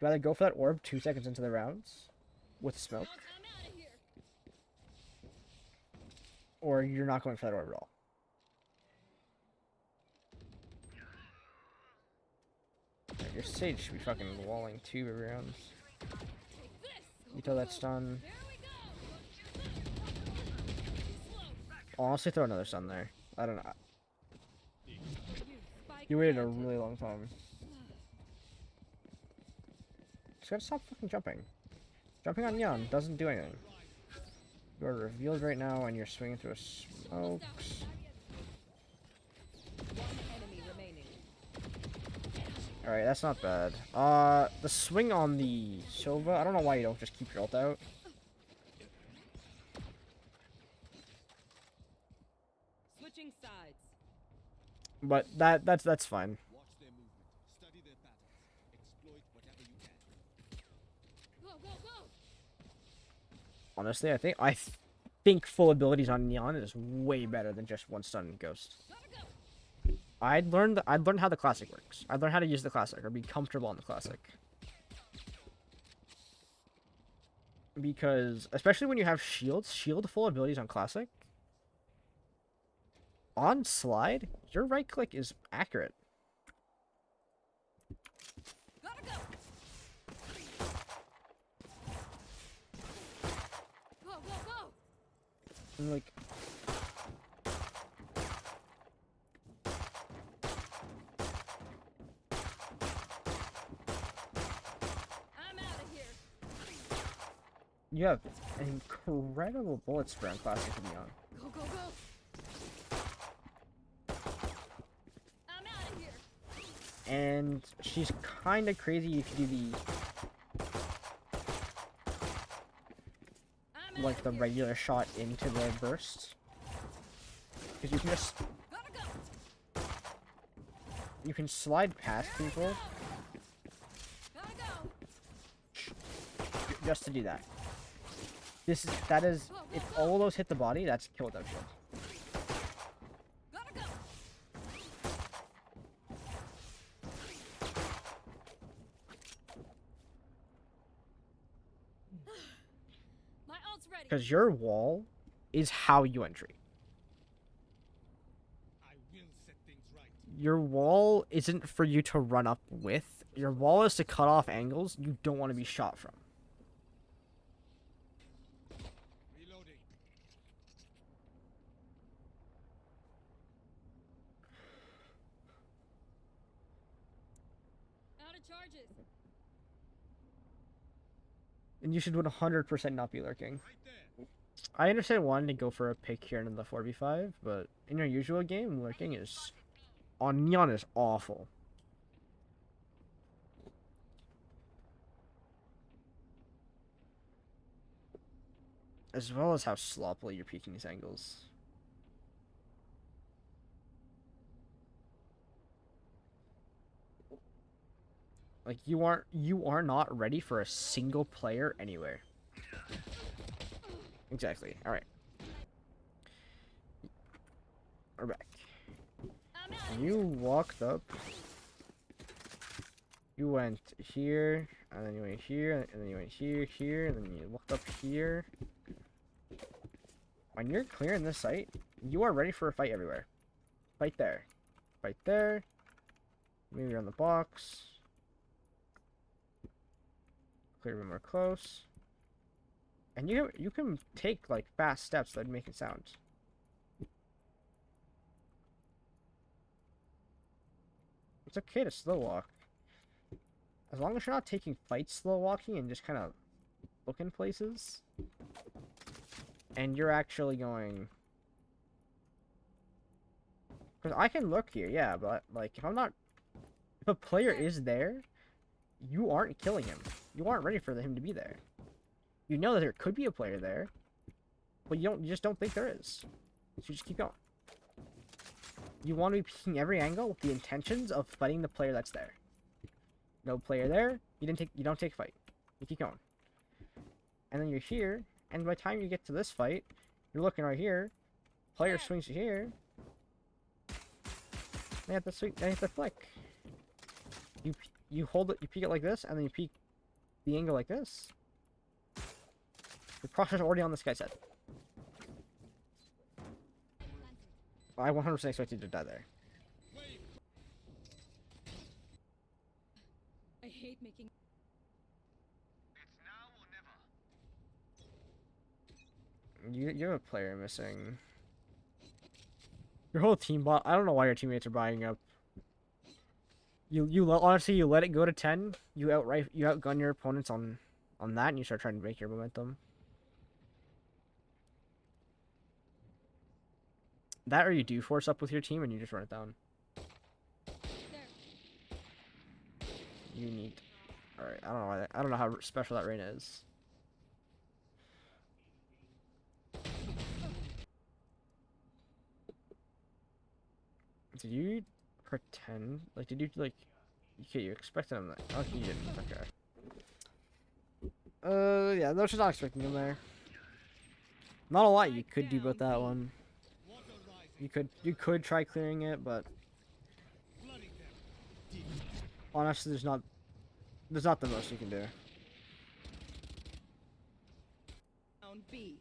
You either go for that orb 2 seconds into the rounds with smoke, I'm out of here. or you're not going for that orb at all. Alright, your Sage should be fucking walling 2 every round. Take this. You throw that stun. There we go. Slow. I'll honestly throw another stun there. I don't know. Spike You waited a planted. really long time. Just gotta stop fucking jumping. Jumping on Neon doesn't do anything. You're revealed right now and you're swinging through a smokes. One enemy remaining. Alright, that's not bad. The swing on the Sova, I don't know why you don't just keep your ult out. Switching sides. But that's fine. Watch their movement. Study their patterns. Exploit whatever you can. Go, go, go. Honestly, I think full abilities on Neon is way better than just one stun and ghost. Gotta go. I'd learned how the classic works. I'd learn how to use the classic or be comfortable on the classic. Because especially when you have shields, shield full abilities on classic. On slide, your right click is accurate. Gotta go. Go, go, go. And like You have an incredible bullet spread on Classic Neon. Go, go, go! I'm out of here! And she's kind of crazy if you do I'm like out the of here! regular shot into the burst. Because you can just Gotta go! you can slide past people Gotta go! just to do that. That is if all those hit the body, that's kill without shield. Gotta go! My ult's ready! Because your wall is how you entry. I will set things right. Your wall isn't for you to run up with. Your wall is to cut off angles you don't want to be shot from. Reloading. Out of charges! And you should 100% not be lurking. Right there. I understand wanting to go for a pick here in the 4v5, but in your usual game, lurking is on Neon is awful. As well as how sloppily you're peeking these angles. Like you are not ready for a single player anywhere. Exactly. All right. We're back. I'm out of You walked up. You went here, and then you went here, and then you went here, and then you walked up here. When you're clearing this site, you are ready for a fight everywhere. Fight there. Fight there. Maybe on the box. Clear a bit more close. And you can take like fast steps that make it sound. It's okay to slow walk. As long as you're not taking fights slow walking and just kind of looking places. And you're actually going... Because I can look here, yeah, but like if I'm not... If a player is there, you aren't killing him. You aren't ready for him to be there. You know that there could be a player there, but you just don't think there is. So you just keep going. You want to be peeking every angle with the intentions of fighting the player that's there. No player there, you don't take a fight. You keep going. And then you're here, and by the time you get to this fight, you're looking right here. Player swings to here. They have to swing, they have to flick. You hold it, you peek it like this, and then you peek the angle like this. The process already on this guy's head. I 100% expect you to die there. I hate making... It's now or never. You have a player missing. Your whole team bot. I don't know why your teammates are buying up. Honestly, you let it go to 10. You outgun your opponents on that, and you start trying to make your momentum. That or you do force up with your team and you just run it down. There. You need. All right. I don't know how special that rain is. Did you pretend? Like, did you, like... Okay, you expected him there. Oh, you didn't. Okay. Yeah, no, she's not expecting him there. Not a lot you could do about that one. Water rising. You could try clearing it, but Flooding them. honestly, there's not the most you can do. Round B.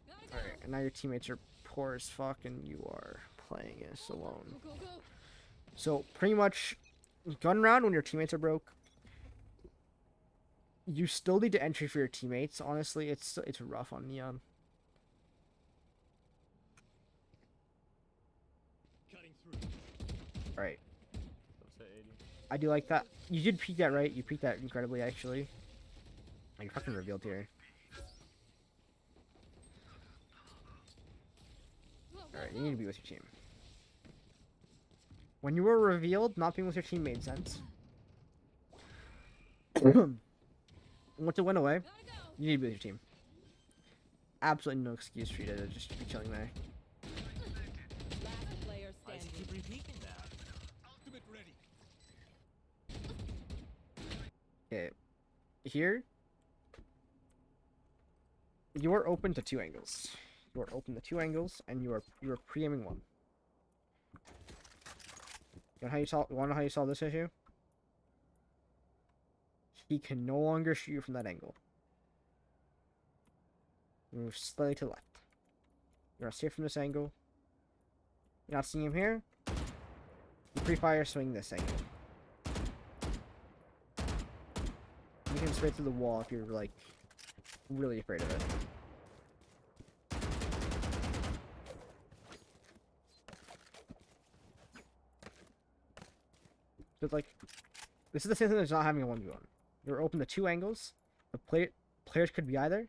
Gotta go! Alright, and now your teammates are poor as fuck, and you are playing this alone. Go, go, go! So, pretty much, gun round when your teammates are broke. You still need to entry for your teammates. Honestly, it's rough on Neon. Cutting through. Alright, Let's hit 80. I do like that. You did peek that right. You peeked that incredibly, actually. Like fucking revealed here. Alright, you need to be with your team. When you were revealed, not being with your team made sense. Once it went away, Gotta go. you need to be with your team. Absolutely no excuse for you to just be chilling there. Last player Why does he standing. keep repeating that? Ultimate ready. Okay. Here, you are open to 2 angles. You are open to 2 angles, and you are pre-aiming one. You know how you solve? Want to know how you solve this issue? He can no longer shoot you from that angle. Move slightly to the left. You're not safe from this angle. You're not seeing him here. You pre-fire swing this angle. You can spray through the wall if you're like really afraid of it. But like, this is the same thing as not having a 1v1. You're open to 2 angles. The players could be either.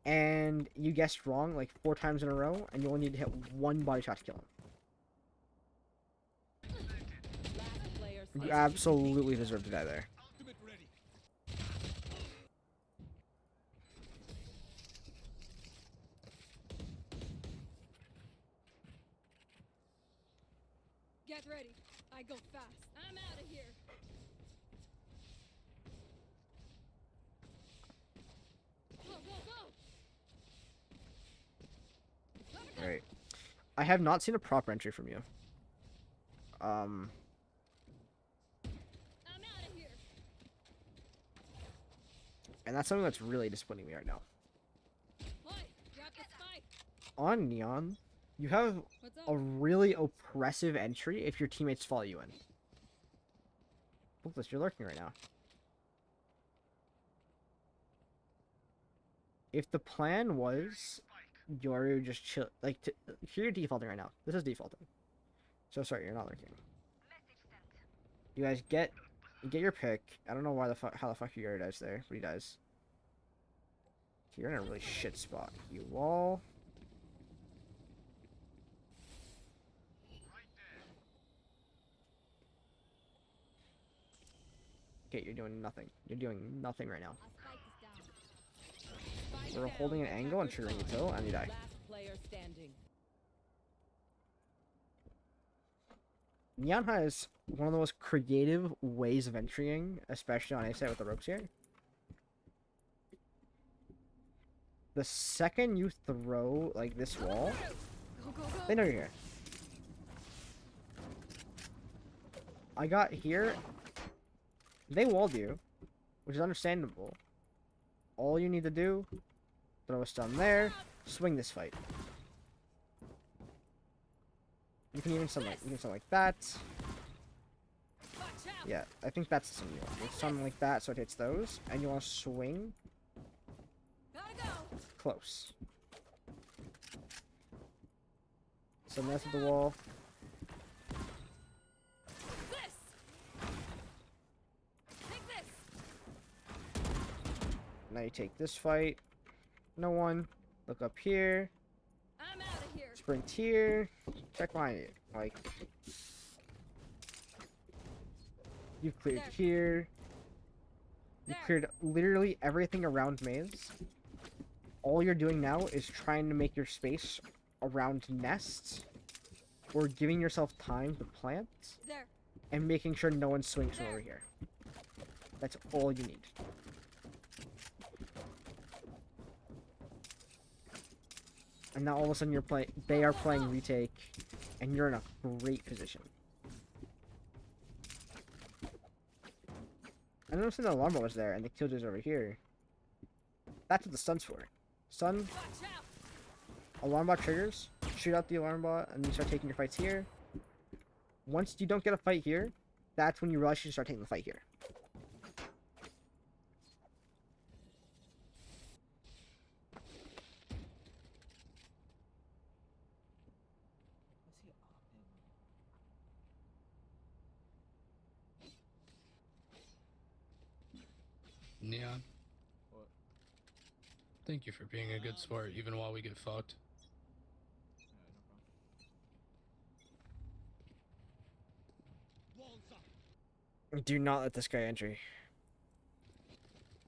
And you guessed wrong like 4 times in a row, and you only need to hit 1 body shot to kill him. Last player You standing. absolutely deserve to die there. Ultimate ready. Get ready. I go fast. I'm out of here. Go, go, go. Alright. I have not seen a proper entry from you. I'm out of here. And that's something that's really disappointing me right now. Oi, drop the spike. On Neon, you have What's up? a really oppressive entry if your teammates follow you in. Look at this, you're lurking right now. If the plan was Yoru just chill, like, here you're defaulting right now. This is defaulting. So sorry, you're not lurking. You guys get your pick. I don't know why how the fuck Yoru dies there, but he dies. You're in a really shit spot. You wall. Okay, you're doing nothing. You're doing nothing right now. I'll spike this down. Spike You're down. holding an angle and Attacker triggering a spawn. kill, and you die. Last player standing. Neon has one of the most creative ways of entering, especially on A site with the ropes here. The second you throw like this wall, Go, go, go. they know you're here. I got here. They walled you, which is understandable. All you need to do, throw a stun there, swing this fight. You can even stun like that. Watch out. Yeah, I think that's the stun you want. You stun like that so it hits those, and you want to swing Gotta go. close. So that's at the wall. This. Take this. Now you take this fight. No one. Look up here. I'm out of here. Sprint here. Check behind you. Like, you've cleared There. here. You There. cleared literally everything around maze. All you're doing now is trying to make your space around nests, or giving yourself time to plant, There. and making sure no one swings from over here. That's all you need. And now all of a sudden they are playing retake, and you're in a great position. I noticed the alarm bot was there, and the killjoy's over here. That's what the stun's for. Stun, Watch out. alarm bot triggers, shoot out the alarm bot, and you start taking your fights here. Once you don't get a fight here, that's when you realize you should start taking the fight here. What's he opting? Neon, Thank you for being a good sport, even while we get fucked. Yeah, no problem. Walls up. Do not let this guy enter.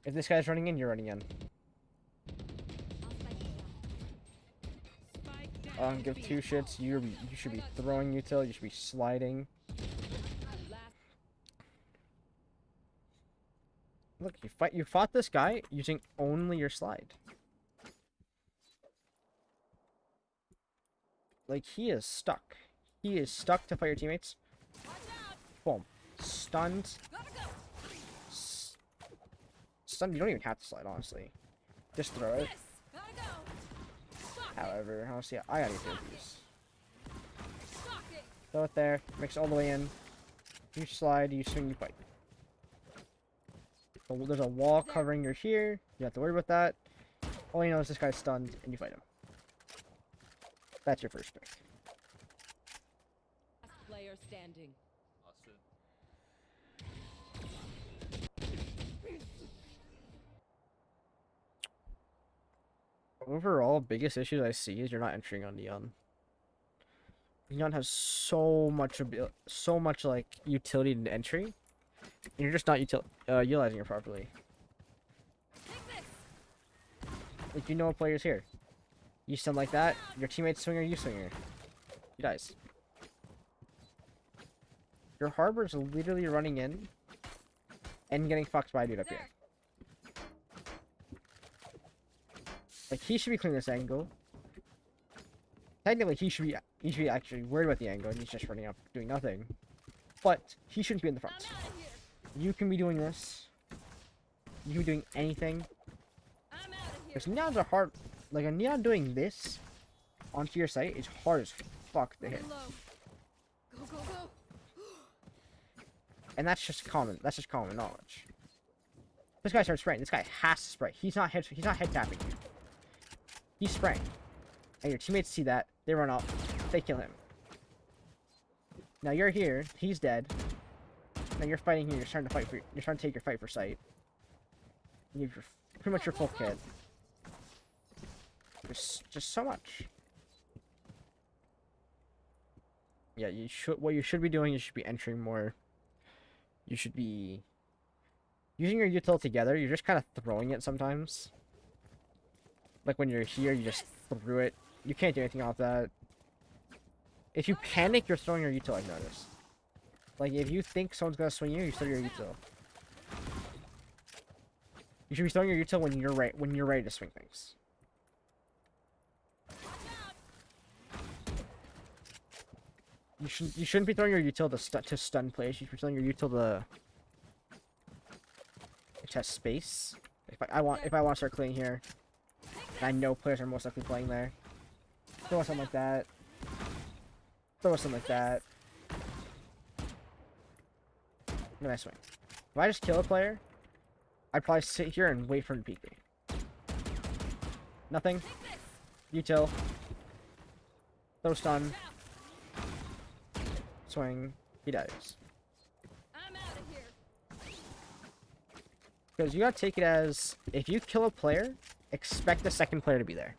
If this guy's running in, you're running in. Give two shits. You should be throwing util. You should be sliding. Last Look, you fought this guy using only your slide. Like, he is stuck. He is stuck to fight your teammates. Boom. Stunned. Stunned. You don't even have to slide, honestly. Just throw it. However, honestly, I gotta get these. Throw it there. Mix it all the way in. You slide, you swing, you fight. So there's a wall covering your here. You don't have to worry about that. All you know is this guy's stunned, and you fight him. That's your first pick. player standing. Last shit. Overall, biggest issue I see is you're not entering on Neon. Neon has so much like utility and entry, and you're just not utilizing it properly. Like, you know a player's here. You stun like that, your teammate's swinger, you swinger. He dies. Your Harbor's literally running in and getting fucked by a dude up here. Like, he should be clearing this angle. Technically, he should be actually worried about the angle, and he's just running up doing nothing. But he shouldn't be in the front. You can be doing this. You can be doing anything. Because Neon's a hard, like, a Neon doing this onto your site is hard as fuck to hit. Go, go, go. And that's just common knowledge. This guy starts spraying. This guy has to spray. He's not head tapping you. He's spraying. And your teammates see that, they run up, they kill him. Now you're here, he's dead. Now you're fighting here, you're trying to take your fight for sight. You have pretty much your full kit. There's just so much. Yeah, what you should be doing, you should be entering more. You should be using your util together. You're just kind of throwing it sometimes. Like when you're here, you just threw it. You can't do anything off that. If you panic, you're throwing your util, I've noticed. Like, if you think someone's gonna swing you, you throw your util. You should be throwing your util when you're ready to swing things. You shouldn't be throwing your util to stun players. You should be throwing your util to test space. If I want to start clearing here, and I know players are most likely playing there. Throw something like that. Throw something like that. Then I swing. If I just kill a player, I'd probably sit here and wait for him to peek me. Nothing. Util. Throw stun. Swing. He dies. I'm out of here. Because you gotta take it as, if you kill a player, expect the second player to be there.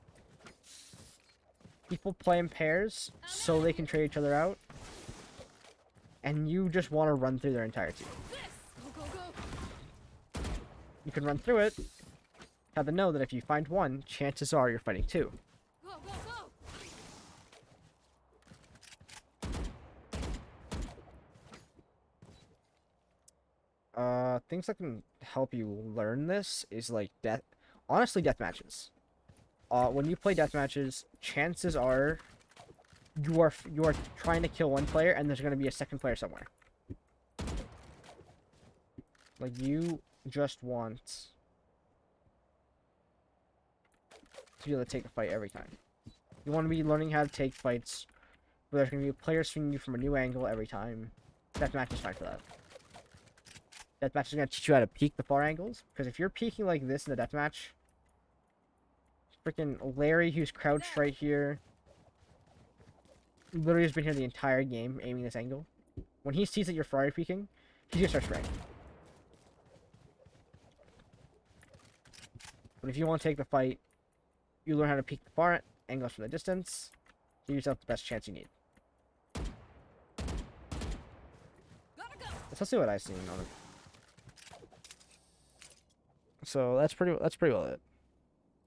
People play in pairs so they can trade each other out. And you just want to run through their entire team. Go, go, go. You can run through it. Have to know that if you find one, chances are you're fighting two. Go, go, go. Things that can help you learn this is like honestly, death matches. When you play death matches, chances are you are trying to kill one player and there's going to be a second player somewhere. Like, you just want to be able to take a fight every time. You want to be learning how to take fights where there's going to be a player swinging you from a new angle every time. Deathmatch is fine for that. Deathmatch is going to teach you how to peek the far angles, because if you're peeking like this in the deathmatch, freaking Larry, who's crouched right here, literally has been here the entire game aiming this angle. When he sees that you're far peeking, he's gonna start spraying. But if you want to take the fight, You learn how to peek the far angles from the distance. Give yourself the best chance you need. Let's see what I've seen on it. So that's pretty well it.